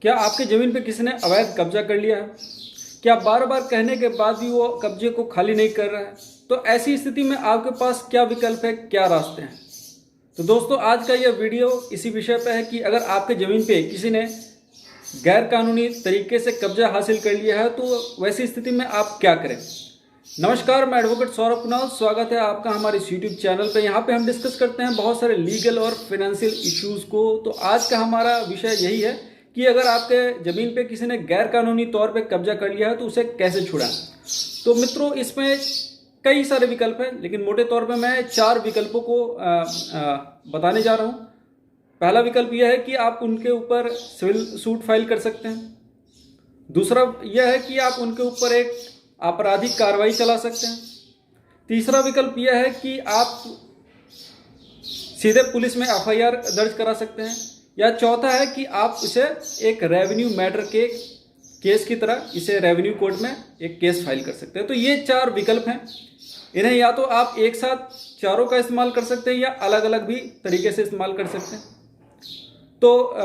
क्या आपकी ज़मीन पे किसी ने अवैध कब्जा कर लिया है? क्या बार बार कहने के बाद भी वो कब्जे को खाली नहीं कर रहा है? तो ऐसी स्थिति में आपके पास क्या विकल्प है, क्या रास्ते हैं? तो दोस्तों, आज का यह वीडियो इसी विषय पर है कि अगर आपके ज़मीन पे किसी ने गैर कानूनी तरीके से कब्जा हासिल कर लिया है तो वैसी स्थिति में आप क्या करें। नमस्कार, मैं एडवोकेट सौरभ कुणाल, स्वागत है आपका हमारे इस यूट्यूब चैनल पर। यहाँ पे हम डिस्कस करते हैं बहुत सारे लीगल और फाइनेंशियल इश्यूज़ को। तो आज का हमारा विषय यही है कि अगर आपके ज़मीन पे किसी ने गैर कानूनी तौर पे कब्जा कर लिया है तो उसे कैसे छुड़ाएं। तो मित्रों, इसमें कई सारे विकल्प हैं, लेकिन मोटे तौर पे मैं 4 विकल्पों को बताने जा रहा हूँ। पहला विकल्प यह है कि आप उनके ऊपर सिविल सूट फाइल कर सकते हैं। दूसरा यह है कि आप उनके ऊपर एक आपराधिक कार्रवाई चला सकते हैं। तीसरा विकल्प यह है कि आप सीधे पुलिस में एफआईआर दर्ज करा सकते हैं। या चौथा है कि आप इसे एक रेवेन्यू मैटर के केस की तरह इसे रेवेन्यू कोर्ट में एक केस फाइल कर सकते हैं। तो ये 4 विकल्प हैं। इन्हें या तो आप एक साथ चारों का इस्तेमाल कर सकते हैं या अलग अलग भी तरीके से इस्तेमाल कर सकते हैं। तो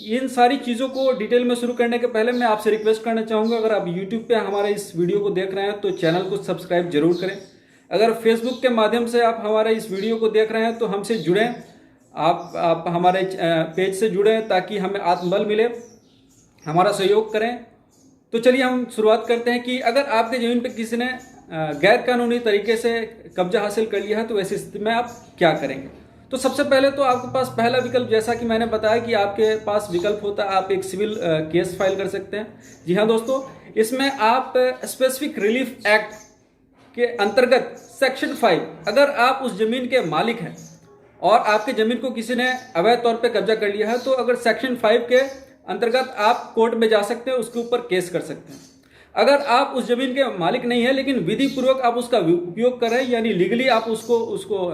इन सारी चीज़ों को डिटेल में शुरू करने के पहले मैं आपसे रिक्वेस्ट करना चाहूँगा, अगर आप YouTube पे हमारे इस वीडियो को देख रहे हैं तो चैनल को सब्सक्राइब जरूर करें। अगर Facebook के माध्यम से आप हमारे इस वीडियो को देख रहे हैं तो हमसे जुड़ें, आप हमारे पेज से जुड़ें ताकि हमें आत्मबल मिले, हमारा सहयोग करें। तो चलिए हम शुरुआत करते हैं कि अगर आपके ज़मीन पर किसी ने गैर कानूनी तरीके से कब्जा हासिल कर लिया है तो ऐसी स्थिति में आप क्या करेंगे। तो सबसे पहले तो आपके पास पहला विकल्प, जैसा कि मैंने बताया कि आपके पास विकल्प होता है, आप एक सिविल केस फाइल कर सकते हैं। जी हाँ दोस्तों, इसमें आप स्पेसिफिक रिलीफ एक्ट के अंतर्गत सेक्शन 5, अगर आप उस जमीन के मालिक हैं और आपके जमीन को किसी ने अवैध तौर पे कब्जा कर लिया है तो अगर सेक्शन 5 के अंतर्गत आप कोर्ट में जा सकते हैं, उसके ऊपर केस कर सकते हैं। अगर आप उस जमीन के मालिक नहीं है लेकिन विधि पूर्वक आप उसका उपयोग कर रहे हैं, यानी लीगली आप उसको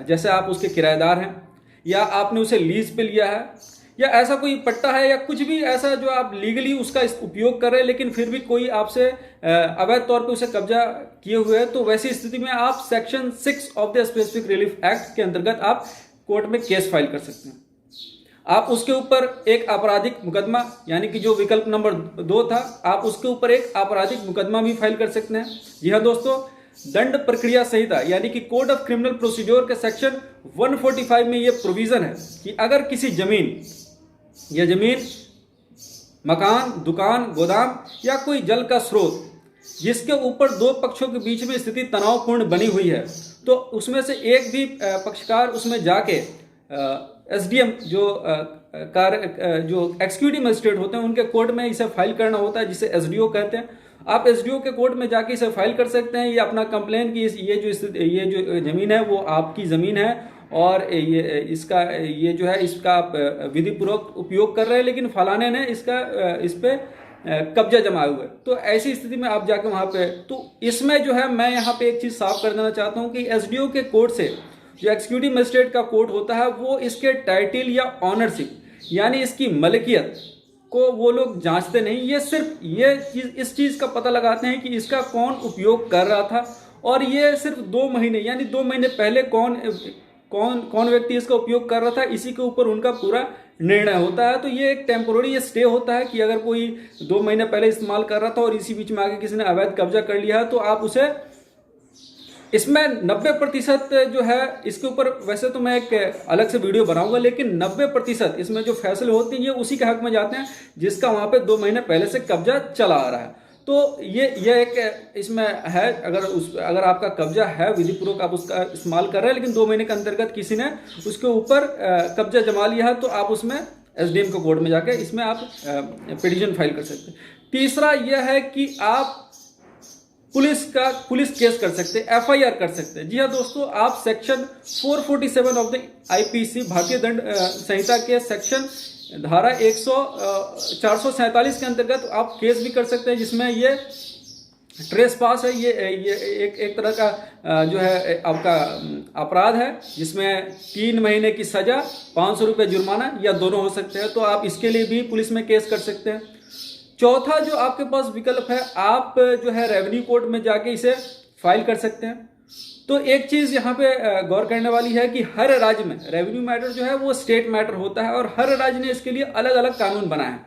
जैसे आप उसके किराएदार हैं या आपने उसे लीज पे लिया है या ऐसा कोई पट्टा है या कुछ भी ऐसा जो आप लीगली उसका उपयोग कर रहे हैं लेकिन फिर भी कोई आपसे अवैध तौर पे उसे कब्जा किए हुए है, तो वैसी स्थिति में आप section 6 of the specific relief act के अंतर्गत आप कोर्ट में केस फाइल कर सकते हैं। आप उसके ऊपर एक आपराधिक मुकदमा, यानी कि जो विकल्प नंबर 2 था, आप उसके ऊपर एक आपराधिक मुकदमा भी फाइल कर सकते हैं। जी हाँ दोस्तों, दंड प्रक्रिया संहिता यानी कि कोड ऑफ क्रिमिनल प्रोसीड्योर के सेक्शन 145 में यह प्रोविजन है कि अगर किसी जमीन मकान, दुकान, गोदाम या कोई जल का स्रोत जिसके ऊपर 2 पक्षों के बीच में स्थिति तनावपूर्ण बनी हुई है तो उसमें से एक भी पक्षकार उसमें जाके एसडीएम जो एक्जीक्यूटिव मजिस्ट्रेट होते हैं उनके कोर्ट में इसे फाइल करना होता है, जिसे एसडीओ कहते हैं। आप एसडीओ के कोर्ट में जाके इसे फाइल कर सकते हैं। ये अपना कंप्लेन कि ये जो जमीन है वो आपकी ज़मीन है और ये जो है इसका विधि पूर्वक उपयोग कर रहे हैं लेकिन फलाने ने इस पे कब्जा जमाया हुआ है। तो ऐसी स्थिति में आप जाके वहाँ पे, तो इसमें जो है मैं यहाँ पे एक चीज़ साफ कर देना चाहता हूँ कि एसडीओ के कोर्ट से जो एक्जीक्यूटिव मजिस्ट्रेट का कोर्ट होता है वो इसके टाइटल या ऑनरशिप यानी इसकी मलकियत को वो लोग जांचते नहीं। ये सिर्फ इस चीज़ का पता लगाते हैं कि इसका कौन उपयोग कर रहा था और ये सिर्फ 2 महीने यानी 2 महीने पहले कौन व्यक्ति इसका उपयोग कर रहा था, इसी के ऊपर उनका पूरा निर्णय होता है। तो ये एक टेम्पोररी स्टे होता है कि अगर कोई 2 महीने पहले इस्तेमाल कर रहा था और इसी बीच में आगे किसी ने अवैध कब्जा कर लिया है तो आप उसे, इसमें 90% जो है इसके ऊपर, वैसे तो मैं एक अलग से वीडियो बनाऊंगा, लेकिन 90% इसमें जो फैसले होते हैं ये उसी के हक में जाते हैं जिसका वहाँ पे 2 महीने पहले से कब्जा चला आ रहा है। तो ये एक इसमें है, अगर आपका कब्जा है विधि पूर्वक आप उसका इस्तेमाल कर रहे हैं लेकिन 2 महीने के अंतर्गत किसी ने उसके ऊपर कब्जा जमा लिया है तो आप उसमें एसडीएम के कोर्ट में जाके इसमें आप पिटीशन फाइल कर सकते हैं। तीसरा यह है कि आप पुलिस केस कर सकते हैं, एफआईआर कर सकते हैं। जी हाँ दोस्तों, आप सेक्शन 447 ऑफ द आईपीसी भारतीय दंड संहिता के सेक्शन धारा 447 के अंतर्गत आप केस भी कर सकते हैं, जिसमें ये ट्रेस पास है। ये एक तरह का जो है आपका अपराध है जिसमें 3 महीने की सजा, 500 रुपये जुर्माना या दोनों हो सकते हैं। तो आप इसके लिए भी पुलिस में केस कर सकते हैं। चौथा जो आपके पास विकल्प है, आप जो है रेवेन्यू कोर्ट में जाके इसे फाइल कर सकते हैं। तो एक चीज़ यहाँ पे गौर करने वाली है कि हर राज्य में रेवेन्यू मैटर जो है वो स्टेट मैटर होता है और हर राज्य ने इसके लिए अलग अलग कानून बनाए हैं।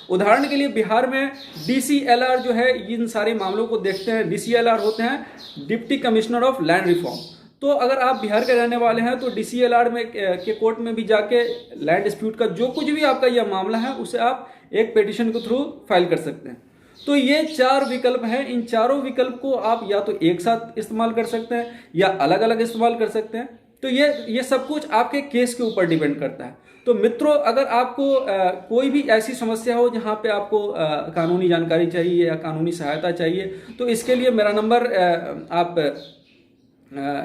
उदाहरण के लिए बिहार में DCLR जो है इन सारे मामलों को देखते हैं। DCLR होते हैं deputy commissioner of land reform. तो अगर आप बिहार के रहने वाले हैं तो DCLR में के कोर्ट में भी जाके लैंड डिस्प्यूट का जो कुछ भी आपका यह मामला है उसे आप एक पिटीशन के थ्रू फाइल कर सकते हैं। तो ये 4 विकल्प हैं। इन चारों विकल्प को आप या तो एक साथ इस्तेमाल कर सकते हैं या अलग अलग इस्तेमाल कर सकते हैं। तो ये सब कुछ आपके केस के ऊपर डिपेंड करता है। तो मित्रों, अगर आपको कोई भी ऐसी समस्या हो जहां पे आपको कानूनी जानकारी चाहिए या कानूनी सहायता चाहिए, तो इसके लिए मेरा नंबर आप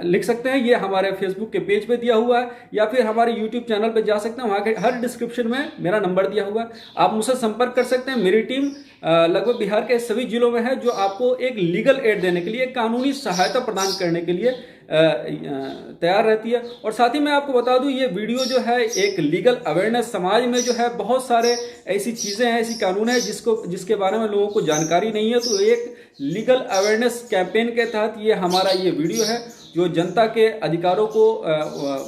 लिख सकते हैं। ये हमारे फेसबुक के पेज पे दिया हुआ है या फिर हमारे यूट्यूब चैनल पे जा सकते हैं। वहाँ के हर डिस्क्रिप्शन में मेरा नंबर दिया हुआ है, आप मुझसे संपर्क कर सकते हैं। मेरी टीम लगभग बिहार के सभी जिलों में है जो आपको एक लीगल एड देने के लिए, कानूनी सहायता प्रदान करने के लिए तैयार रहती है। और साथ ही मैं आपको बता दूं, ये वीडियो जो है एक लीगल अवेयरनेस, समाज में जो है बहुत सारे ऐसी चीज़ें हैं, ऐसी कानून है जिसके बारे में लोगों को जानकारी नहीं है। तो एक लीगल अवेयरनेस कैंपेन के तहत ये हमारा ये वीडियो है जो जनता के अधिकारों को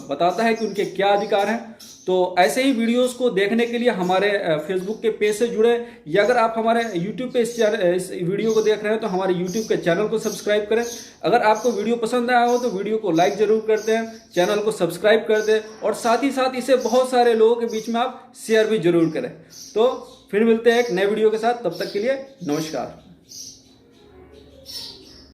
बताता है कि उनके क्या अधिकार हैं। तो ऐसे ही वीडियोस को देखने के लिए हमारे फेसबुक के पेज से जुड़े, या अगर आप हमारे यूट्यूब पे इस वीडियो को देख रहे हैं तो हमारे यूट्यूब के चैनल को सब्सक्राइब करें। अगर आपको वीडियो पसंद आया हो तो वीडियो को लाइक जरूर कर दें, चैनल को सब्सक्राइब कर दें और साथ ही साथ इसे बहुत सारे लोगों के बीच में आप शेयर भी जरूर करें। तो फिर मिलते हैं एक नए वीडियो के साथ, तब तक के लिए नमस्कार।